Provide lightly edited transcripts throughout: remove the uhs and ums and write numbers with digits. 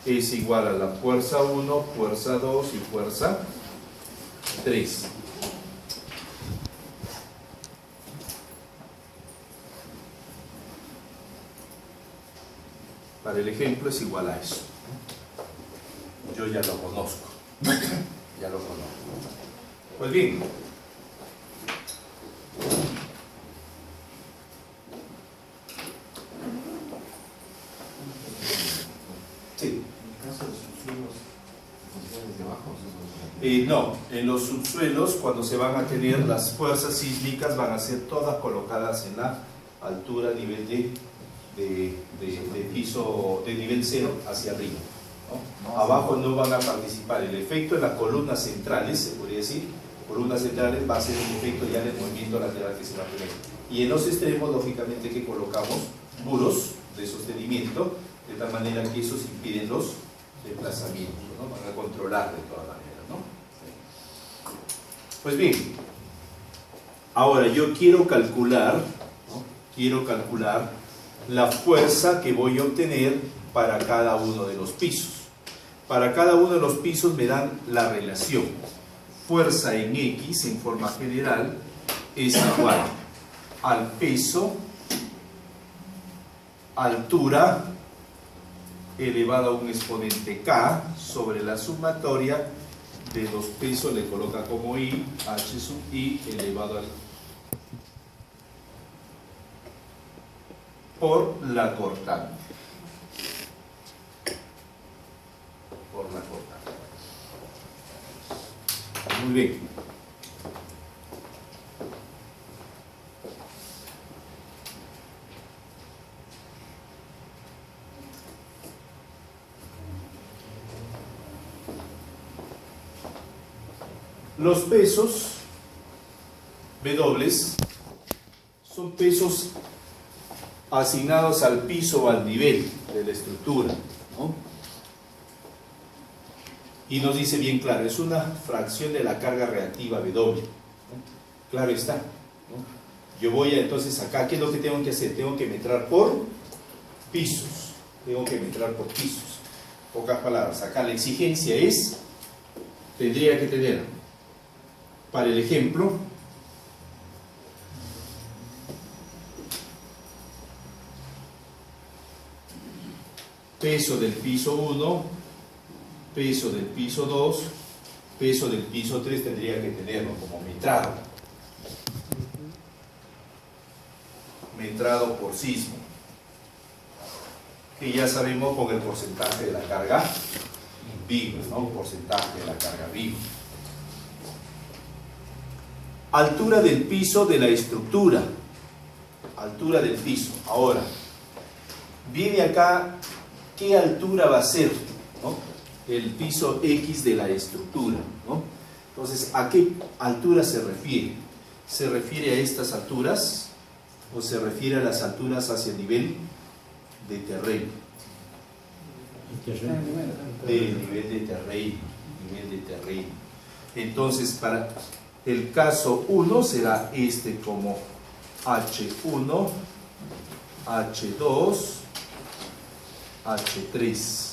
es igual a la fuerza 1, fuerza 2 y fuerza 3. Para el ejemplo es igual a eso. Yo ya lo conozco. Ya lo conozco. Pues bien. Sí. No, en los subsuelos, cuando se van a tener las fuerzas sísmicas, van a ser todas colocadas en la altura, nivel de piso, de nivel cero hacia arriba, ¿no? Abajo no van a participar. El efecto en las columnas centrales, se podría decir, columnas centrales va a ser el efecto ya del movimiento lateral que se va a tener. Y en los extremos, lógicamente, que colocamos muros de sostenimiento, de tal manera que esos impiden los desplazamientos, ¿no? Van a controlar de todas maneras, ¿no? Pues bien, ahora yo quiero calcular, ¿no? Quiero calcular la fuerza que voy a obtener para cada uno de los pisos. Para cada uno de los pisos me dan la relación. Fuerza en X, en forma general, es igual al peso, altura, elevado a un exponente K, sobre la sumatoria de los pesos, le coloca como I, H sub I, elevado al por la cortante. Por la cortante. Muy bien. Los pesos W son pesos asignados al piso o al nivel de la estructura, ¿no? Y nos dice bien claro, es una fracción de la carga reactiva W, ¿no? Claro está, ¿no? Yo voy a, entonces acá, ¿qué es lo que tengo que hacer? Tengo que metrar por pisos, tengo que metrar por pisos. Pocas palabras, acá la exigencia es, tendría que tener, para el ejemplo, peso del piso 1, peso del piso 2, peso del piso 3, tendría que tenerlo como metrado. Metrado por sismo. Que ya sabemos con el porcentaje de la carga viva, ¿no? Porcentaje de la carga viva. Altura del piso de la estructura. Altura del piso. Ahora, viene acá qué altura va a ser, ¿no? El piso X de la estructura, ¿no? Entonces, ¿a qué altura se refiere? ¿Se refiere a estas alturas o se refiere a las alturas hacia el nivel de terreno? Del nivel de terreno. Nivel de terreno. Entonces, para el caso 1 será este como H1, H2, H3.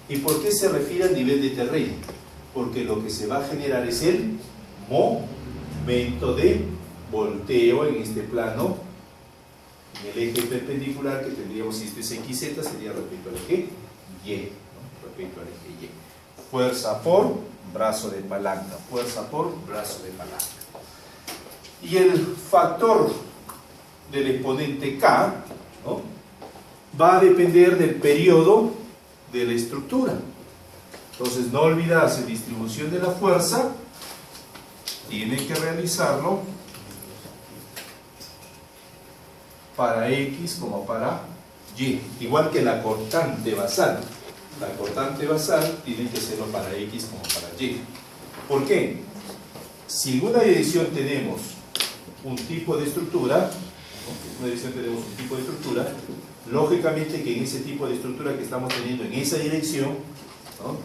¿Y por qué se refiere al nivel de terreno? Porque lo que se va a generar es el momento de volteo en este plano, en el eje perpendicular que tendríamos, si esto es XZ, sería respecto al eje Y, ¿no? Respecto al eje Y. Fuerza por brazo de palanca, fuerza por brazo de palanca. Y el factor del exponente K, ¿no? Va a depender del periodo de la estructura. Entonces, no olvidarse, distribución de la fuerza, tiene que realizarlo para X como para Y, igual que la cortante basal. La cortante basal tiene que serlo para X como para Y. ¿Por qué? Si en una dirección tenemos un tipo de estructura, lógicamente que en ese tipo de estructura que estamos teniendo en esa dirección, ¿no?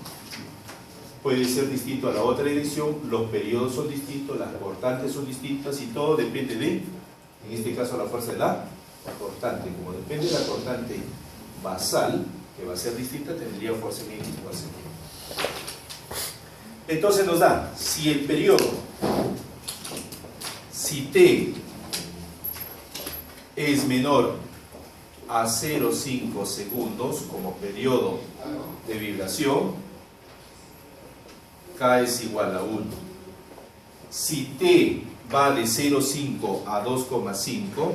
Puede ser distinto a la otra dirección, los periodos son distintos, las cortantes son distintas y todo depende de, en este caso, la fuerza de la La cortante, como depende de la cortante basal, que va a ser distinta, tendría fuerza mínima y fuerza mínima. Entonces nos da, si el periodo, si T es menor a 0,5 segundos como periodo de vibración, K es igual a 1. Si T va de 0,5 a 2,5,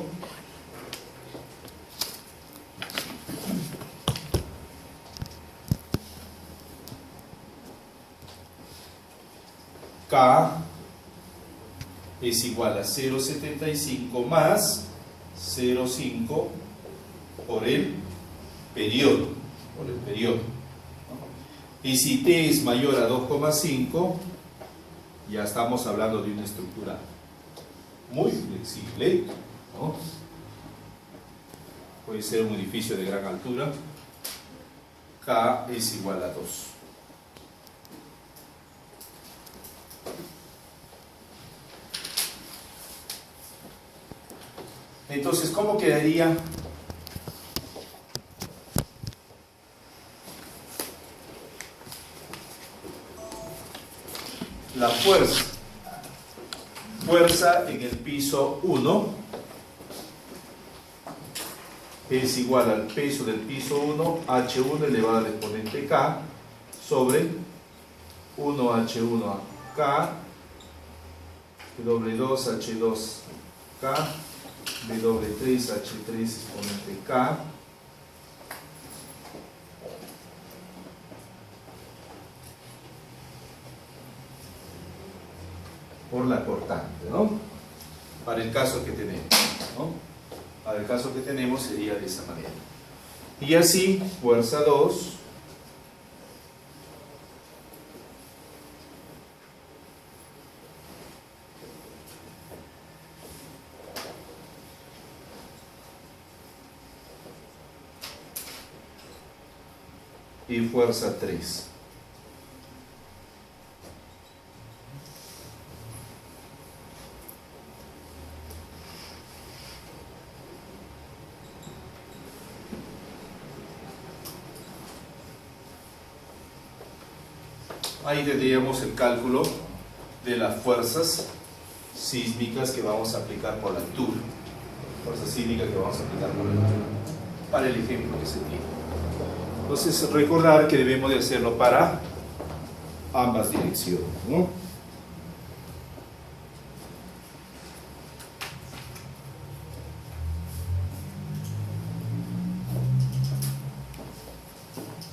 K es igual a 0,75 más 0,5 por el periodo. Y si T es mayor a 2,5, ya estamos hablando de una estructura muy flexible, ¿no? Puede ser un edificio de gran altura. K es igual a 2. Entonces, ¿cómo quedaría la fuerza? Fuerza en el piso 1 es igual al peso del piso 1, H1 elevado al exponente K, sobre 1H1K, W2H2K, W3H3 exponente K, por la cortante, ¿no? Para el caso que tenemos, ¿no? Para el caso que tenemos sería de esa manera. Y así, fuerza 2 y fuerza 3. Ahí tendríamos el cálculo de las fuerzas sísmicas que vamos a aplicar por la altura. Fuerzas sísmicas que vamos a aplicar por la altura. Para el ejemplo que se tiene. Entonces, recordar que debemos de hacerlo para ambas direcciones, ¿no?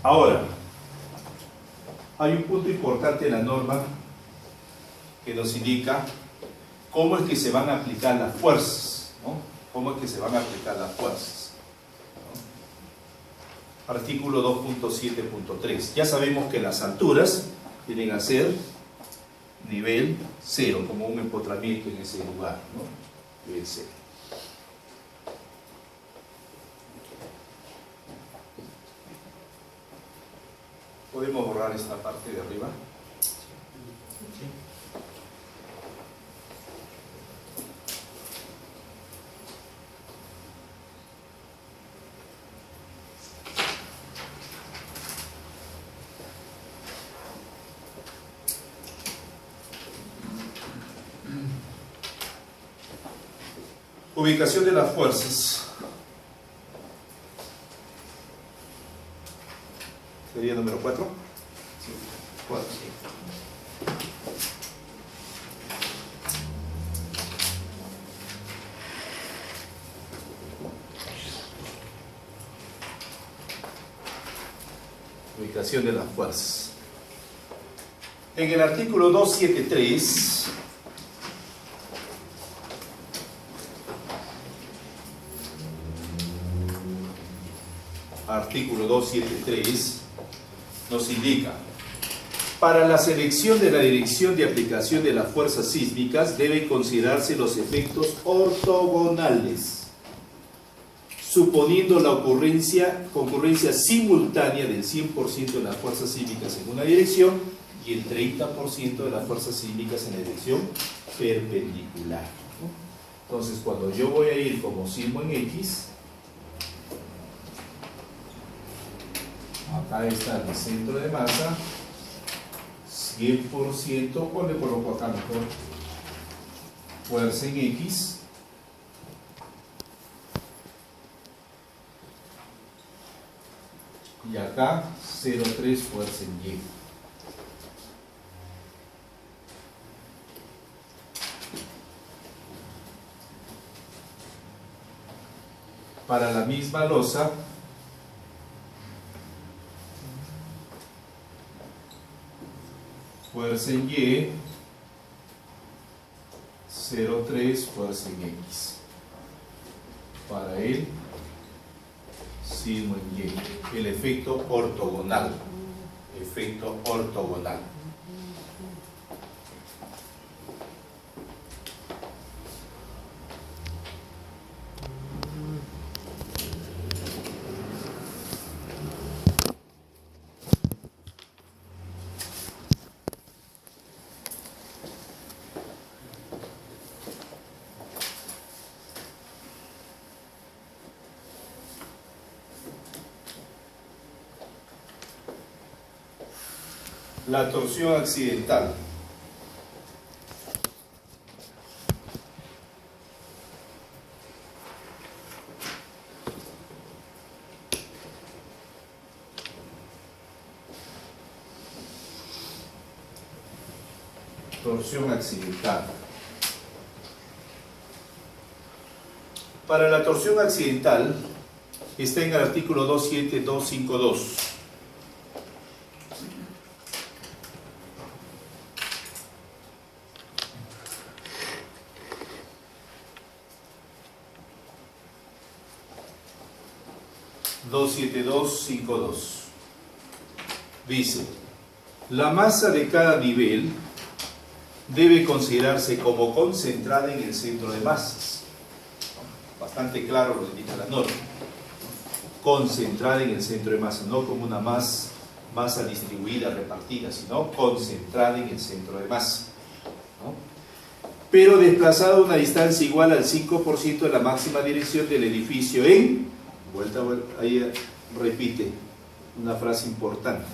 Ahora, hay un punto importante en la norma que nos indica cómo es que se van a aplicar las fuerzas, ¿no? Cómo es que se van a aplicar las fuerzas. Artículo 2.7.3. Ya sabemos que las alturas tienen que ser nivel 0, como un empotramiento en ese lugar, ¿no? Nivel 0. ¿Podemos borrar esta parte de arriba? Ubicación de las fuerzas. ¿Sería número 4? Sí, 4. Ubicación de las fuerzas. En el artículo 273 artículo 273 nos indica: para la selección de la dirección de aplicación de las fuerzas sísmicas deben considerarse los efectos ortogonales, suponiendo la concurrencia simultánea del 100% de las fuerzas sísmicas en una dirección y el 30% de las fuerzas sísmicas en la dirección perpendicular, ¿no? Entonces, cuando yo voy a ir como sismo en X, acá está mi centro de masa, 100%, o le coloco acá mejor, fuerza en X, y acá 0,3 fuerza en Y. Para la misma losa, fuerza en Y, 0,3 fuerza en X. Para el sismo en Y, el efecto ortogonal. Efecto ortogonal. La torsión accidental. Torsión accidental. Para la torsión accidental está en el artículo 27252. Dice, la masa de cada nivel debe considerarse como concentrada en el centro de masas. Bastante claro lo indica la norma. Concentrada en el centro de masa, no como una masa distribuida, repartida, sino concentrada en el centro de masa, ¿no? Pero desplazada a una distancia igual al 5% de la máxima dirección del edificio en, ahí repite una frase importante,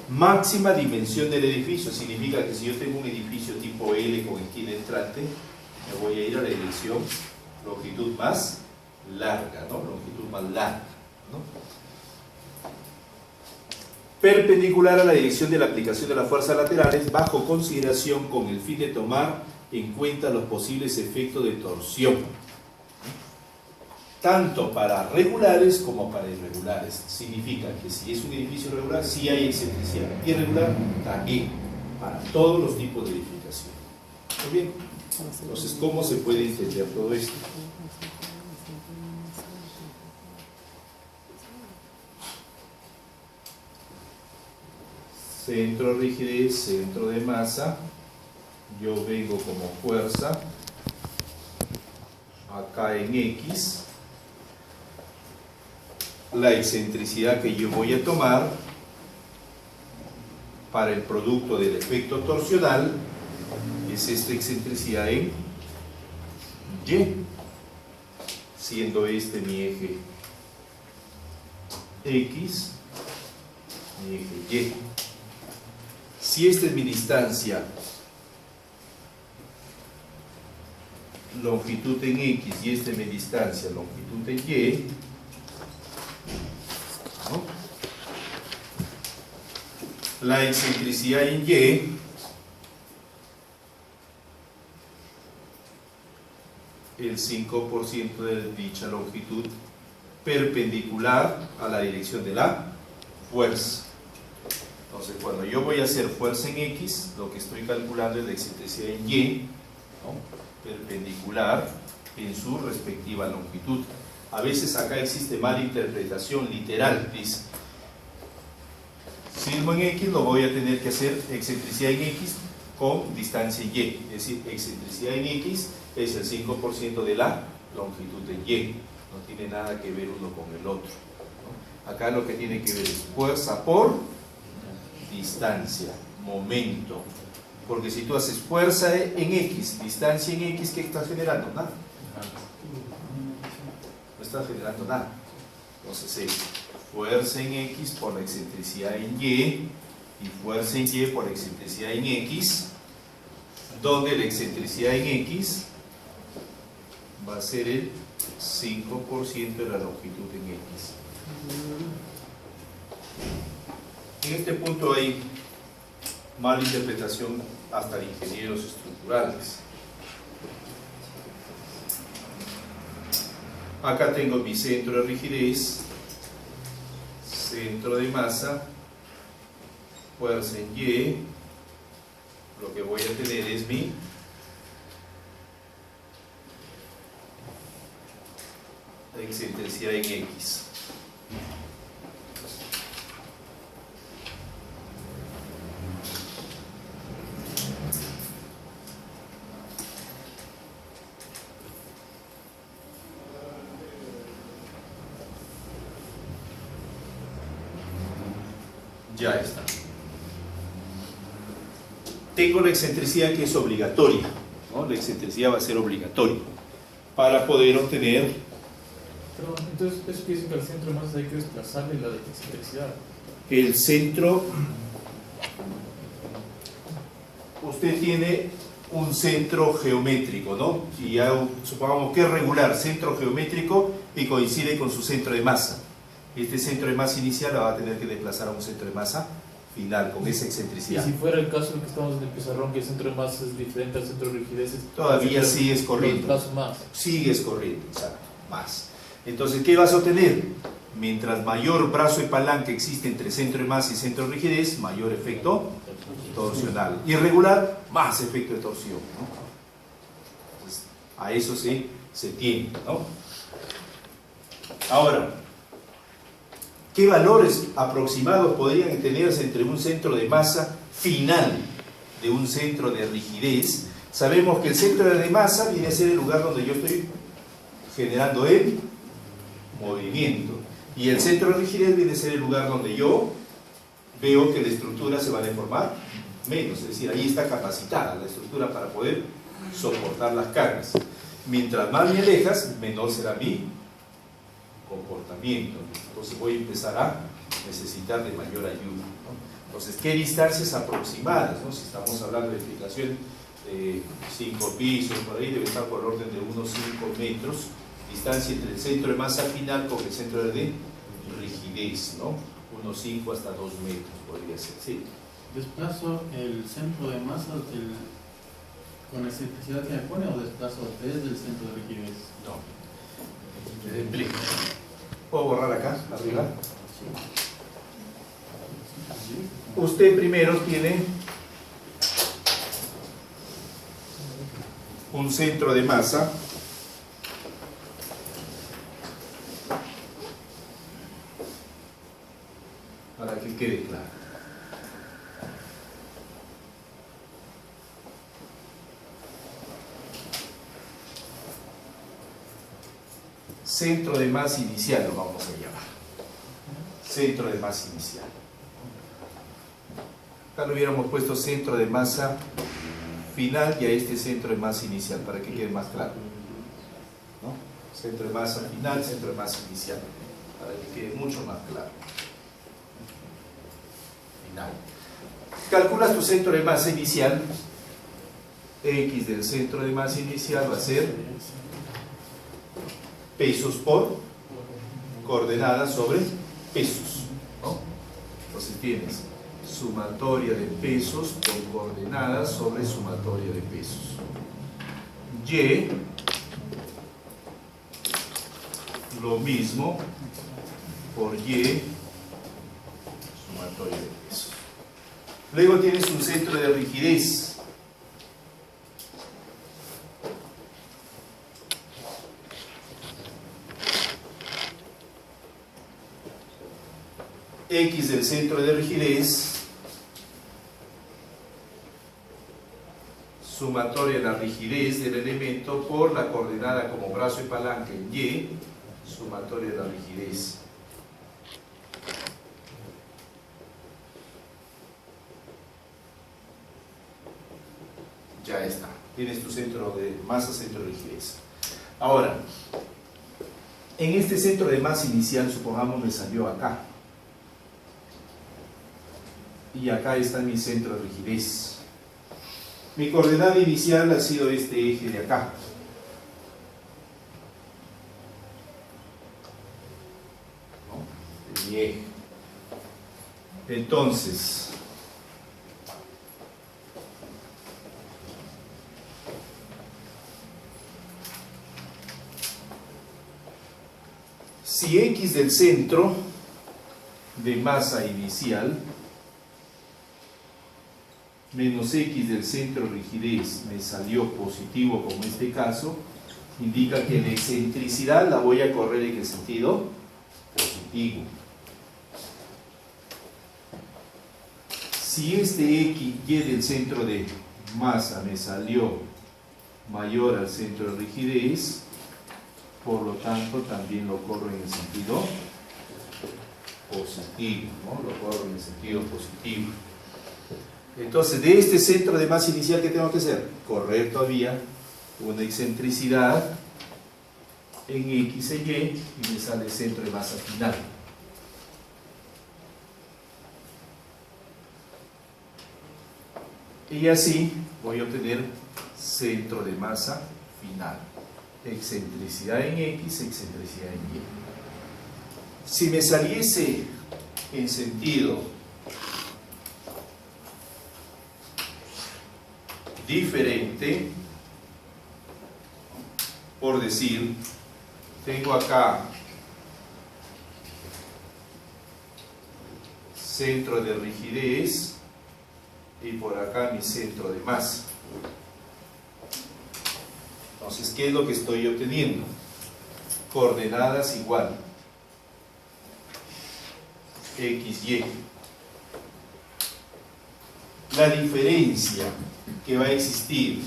máxima dimensión del edificio. Significa que si yo tengo un edificio tipo L con esquina entrante, me voy a ir a la dirección longitud más larga, ¿no? Longitud más larga, ¿no? Perpendicular a la dirección de la aplicación de las fuerzas laterales, bajo consideración con el fin de tomar en cuenta los posibles efectos de torsión, tanto para regulares como para irregulares. Significa que si es un edificio regular, sí hay excentricidad. Irregular, también, para todos los tipos de edificación. ¿Muy bien? Entonces, ¿cómo se puede entender todo esto? Centro de rigidez, centro de masa. Yo vengo como fuerza acá en X. La excentricidad que yo voy a tomar para el producto del efecto torsional es esta excentricidad en Y, siendo este mi eje X, mi eje Y. Si esta es mi distancia, longitud en X, y esta es mi distancia, longitud en Y, ¿no? La excentricidad en Y el 5% de dicha longitud perpendicular a la dirección de la fuerza. Entonces, cuando yo voy a hacer fuerza en X, lo que estoy calculando es la excentricidad en Y, ¿no? Perpendicular en su respectiva longitud. A veces acá existe mala interpretación literal, dice sismo en X, lo voy a tener que hacer excentricidad en X con distancia en Y, es decir, excentricidad en X es el 5% de la longitud de Y, no tiene nada que ver uno con el otro, ¿no? Acá lo que tiene que ver es fuerza por distancia, momento, porque si tú haces fuerza en X, distancia en X, ¿qué estás generando? Nada, No está generando nada. Entonces es fuerza en X por la excentricidad en Y y fuerza en Y por la excentricidad en X, donde la excentricidad en X va a ser el 5% de la longitud en X. En este punto hay mala interpretación hasta de ingenieros estructurales. Acá tengo mi centro de rigidez, centro de masa, fuerza en Y. Lo que voy a tener es mi excentricidad en X. Ya está. Tengo la excentricidad que es obligatoria, ¿no? La excentricidad va a ser obligatoria para poder obtener. Pero entonces, eso quiere decir que al centro de masa hay que desplazarle la excentricidad. El centro, usted tiene un centro geométrico, ¿no? Y ya supongamos que es regular, centro geométrico y coincide con su centro de masa. Este centro de masa inicial la va a tener que desplazar a un centro de masa final con esa excentricidad. Y si fuera el caso en que estamos en el pizarrón, que el centro de masa es diferente al centro de rigidez, todavía sigues corriendo. Más. Sigues corriendo, exacto, más. Entonces, ¿qué vas a obtener? Mientras mayor brazo de palanca existe entre centro de masa y centro de rigidez, mayor efecto torsional. Irregular, más efecto de torsión, ¿no? Entonces, a eso se tiene, ¿no? Ahora, ¿qué valores aproximados podrían tenerse entre un centro de masa final de un centro de rigidez? Sabemos que el centro de masa viene a ser el lugar donde yo estoy generando el movimiento. Y el centro de rigidez viene a ser el lugar donde yo veo que la estructura se va a deformar menos. Es decir, ahí está capacitada la estructura para poder soportar las cargas. Mientras más me alejas, menor será mi comportamiento. Entonces voy a empezar a necesitar de mayor ayuda, ¿no? Entonces, ¿qué distancias aproximadas, ¿no? Si estamos hablando de edificación de 5 pisos, por ahí debe estar por el orden de unos 5 metros, distancia entre el centro de masa final con el centro de rigidez, ¿no? Unos 5 hasta 2 metros podría ser, ¿sí? ¿Desplazo el centro de masa con la excentricidad que me pone o desplazo desde el centro de rigidez? No. ¿Puedo borrar acá, arriba? Usted primero tiene un centro de masa para que quede claro. Centro de masa inicial lo vamos a llamar. Centro de masa inicial. Acá lo hubiéramos puesto centro de masa final y a este centro de masa inicial para que quede más claro, ¿no? Centro de masa final, centro de masa inicial, para que quede mucho más claro. Final. Calculas tu centro de masa inicial. X del centro de masa inicial va a ser pesos por coordenadas sobre pesos, ¿no? Entonces tienes sumatoria de pesos por coordenadas sobre sumatoria de pesos. Y lo mismo por Y sumatoria de pesos. Luego tienes un centro de rigidez. X del centro de rigidez, sumatoria de la rigidez del elemento por la coordenada como brazo y palanca en Y, sumatoria de la rigidez. Ya está. Tienes tu centro de masa, centro de rigidez. Ahora, en este centro de masa inicial, supongamos me salió acá. Y acá está mi centro de rigidez. Mi coordenada inicial ha sido este eje de acá. ¿No? Mi eje. Entonces, si X del centro de masa inicial menos X del centro de rigidez me salió positivo, como en este caso, indica que la excentricidad la voy a correr en el sentido positivo. Si este X, Y del centro de masa me salió mayor al centro de rigidez, por lo tanto también lo corro en el sentido positivo, ¿no? Lo corro en el sentido positivo. Entonces, de este centro de masa inicial, ¿qué tengo que hacer? Correr todavía una excentricidad en X e Y y me sale el centro de masa final. Y así voy a obtener centro de masa final. Excentricidad en X, excentricidad en Y. Si me saliese en sentido diferente, por decir, tengo acá centro de rigidez y por acá mi centro de masa. Entonces, ¿qué es lo que estoy obteniendo? Coordenadas igual X, Y. La diferencia que va a existir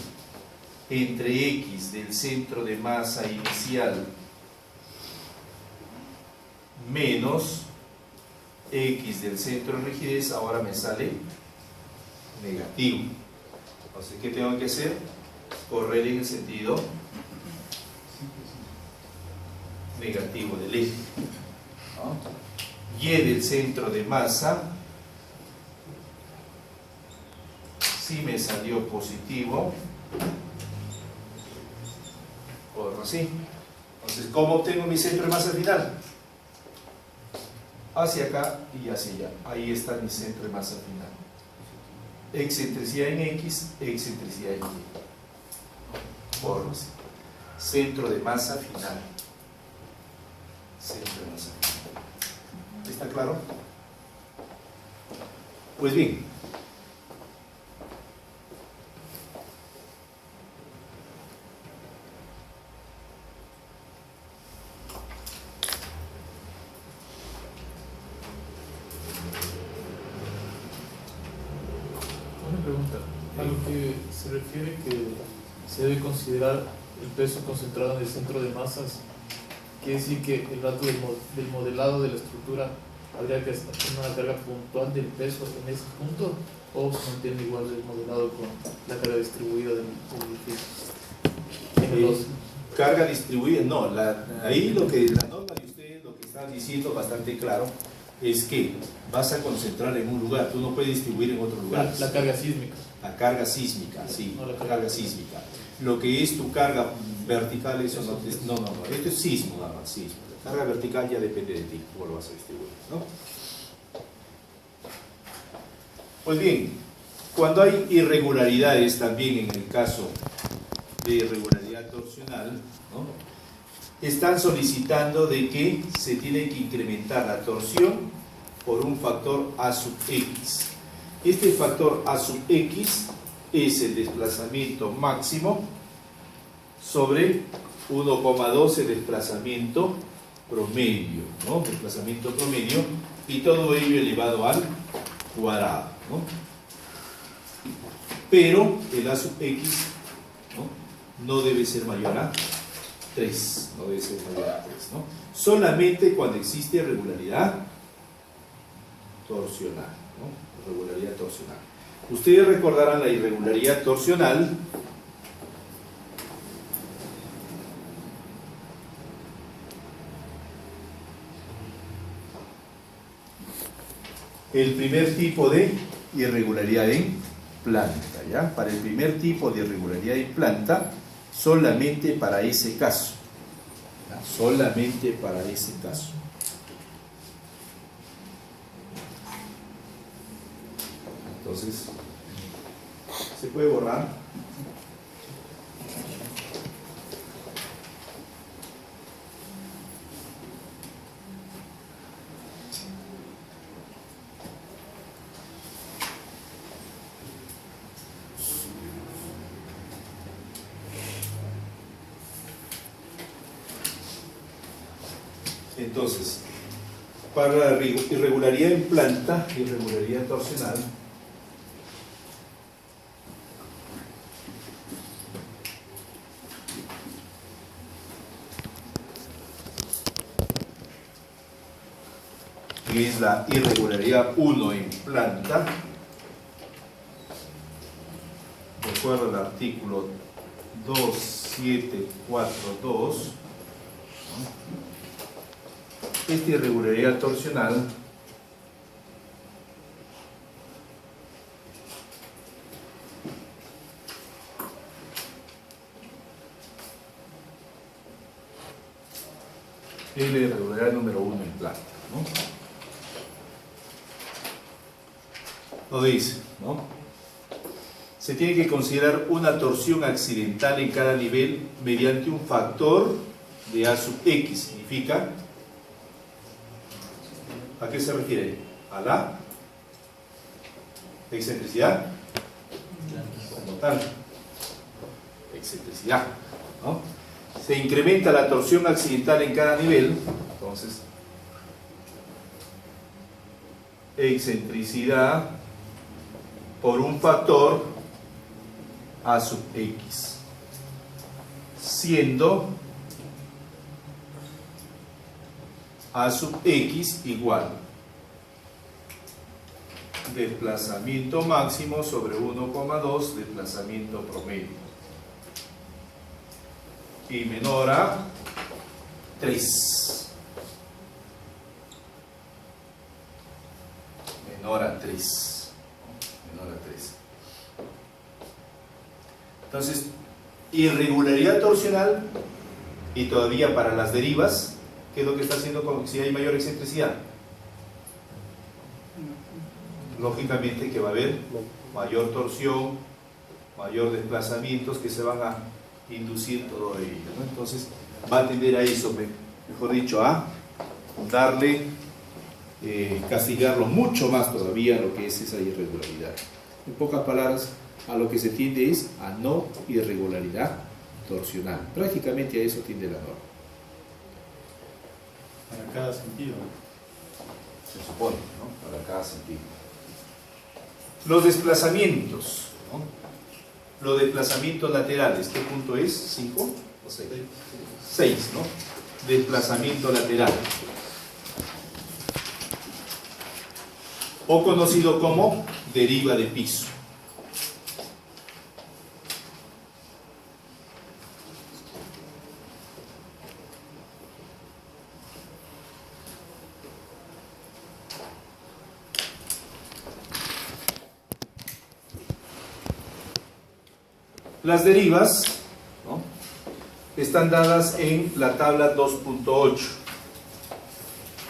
entre X del centro de masa inicial menos X del centro de rigidez, ahora me sale negativo. Entonces, ¿qué tengo que hacer? Correr en el sentido negativo del eje, ¿no? Y del centro de masa, si me salió positivo, corro así. Entonces, ¿cómo obtengo mi centro de masa final? Hacia acá y hacia allá. Ahí está mi centro de masa final. Excentricidad en X, excentricidad en Y. Corro así. Centro de masa final. Centro de masa final. ¿Está claro? Pues bien. Una pregunta. A lo que se refiere que se debe considerar el peso concentrado en el centro de masas, quiere decir que el dato del modelado de la estructura habría que hacer una carga puntual del peso en ese punto, o se mantiene igual el modelado con la carga distribuida del edificio. Carga distribuida, no, ahí lo que la norma de ustedes lo que está diciendo bastante claro es que vas a concentrar en un lugar, tú no puedes distribuir en otro lugar. La carga sísmica. La carga sísmica, sí, No, la carga sísmica. Lo que es tu carga vertical, eso no, esto es sismo nada más, sismo. La carga vertical ya depende de ti, cómo lo vas a distribuir, ¿no? Pues bien, cuando hay irregularidades también en el caso de irregularidad torsional, ¿no? Están solicitando de que se tiene que incrementar la torsión por un factor A sub X. Este factor A sub X es el desplazamiento máximo sobre 1,12 desplazamiento promedio, ¿no? Desplazamiento promedio, y todo ello elevado al cuadrado, ¿no? Pero el A sub X no debe ser mayor a 3, no debe ser mayor a 3, ¿no? Solamente cuando existe irregularidad torsional, ¿no? Irregularidad torsional. Ustedes recordarán la irregularidad torsional el primer tipo de irregularidad en planta, ¿ya? Para el primer tipo de irregularidad en planta, solamente para ese caso, ¿ya? Solamente para ese caso. Entonces, ¿se puede borrar? Entonces, para la irregularidad en planta, irregularidad torsional, que es la irregularidad 1 en planta, de acuerdo al artículo 2742, esta irregularidad torsional es la irregularidad número 1 en planta, ¿no? Lo dice, ¿no? Se tiene que considerar una torsión accidental en cada nivel mediante un factor de A sub X. Significa, ¿a qué se refiere? A la excentricidad como tal, excentricidad, ¿no? Se incrementa la torsión accidental en cada nivel, entonces excentricidad por un factor A sub X, siendo A sub X igual desplazamiento máximo sobre 1,2 desplazamiento promedio y menor a 3. Menor a 3. Menor a 3. Entonces, irregularidad torsional, y todavía para las derivas, ¿qué es lo que está haciendo si hay mayor excentricidad? Lógicamente que va a haber mayor torsión, mayor desplazamientos que se van a inducir todo ello, ¿no? Entonces va a tender a eso, mejor dicho, a darle, castigarlo mucho más todavía a lo que es esa irregularidad. En pocas palabras, a lo que se tiende es a no irregularidad torsional. Prácticamente a eso tiende la norma. Para cada sentido. Se supone, ¿no? Para cada sentido. Los desplazamientos, ¿no? Los desplazamientos laterales, ¿qué punto es? ¿5 o 6? 6, ¿no? Desplazamiento lateral. O conocido como deriva de piso. Las derivas, ¿no?, están dadas en la tabla 2.8,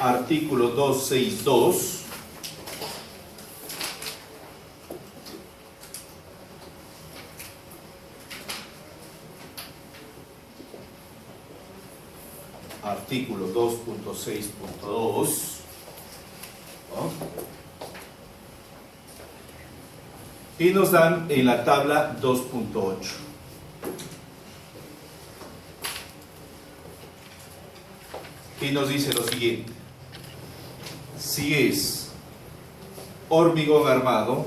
artículo 262, artículo 2.6.2, ¿no?, y nos dan en la tabla 2.8. Y nos dice lo siguiente: si es hormigón armado,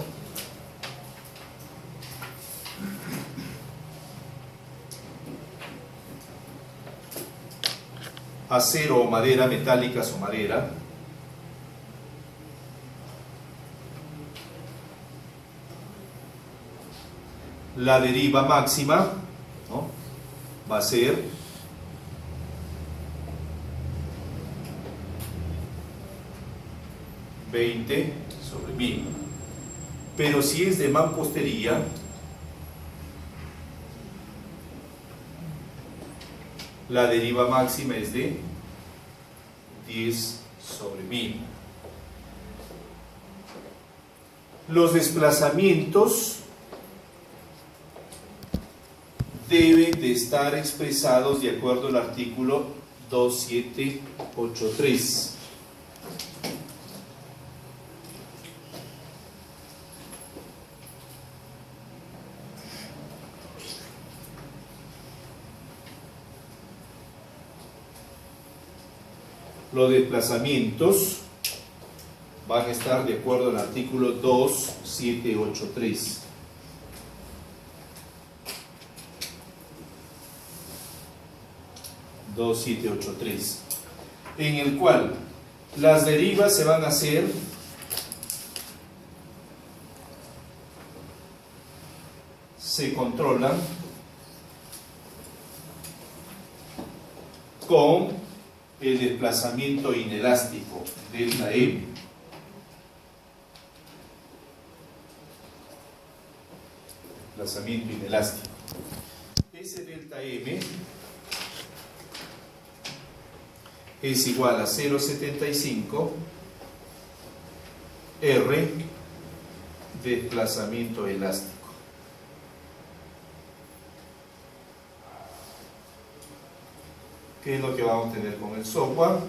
acero o madera, metálicas o madera, la deriva máxima, ¿no?, va a ser 20 sobre 1000. Pero si es de mampostería, la deriva máxima es de 10 sobre 1000. Los desplazamientos deben de estar expresados de acuerdo al artículo 2783. Los desplazamientos van a estar de acuerdo al artículo 2783. En el cual las derivas se van a hacer se controlan con el desplazamiento inelástico delta M. Desplazamiento inelástico. Ese delta M es igual a 0,75 R desplazamiento elástico. ¿Qué es lo que vamos a tener con el software?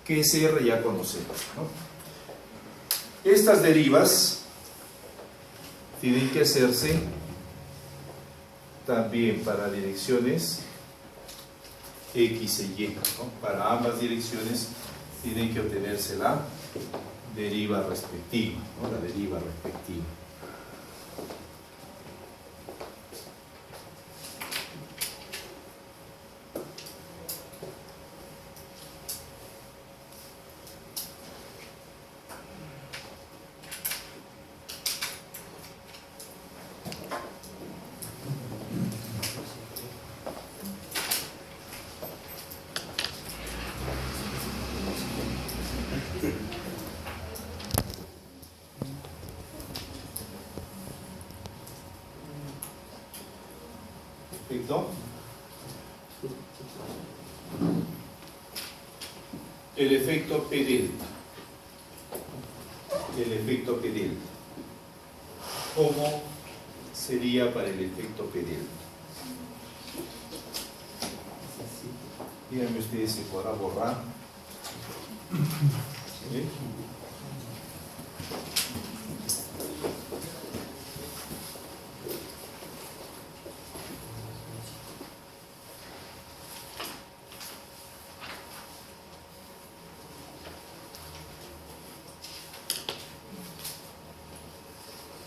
Que SR ya conocemos, ¿no? Estas derivas tienen que hacerse también para direcciones X y Y, ¿no? Para ambas direcciones tienen que obtenerse la deriva respectiva, ¿no? La deriva respectiva. Perfecto. El efecto P delta. El efecto P delta. ¿Cómo sería para el efecto P delta? Díganme ustedes si podrá borrar. ¿Sí?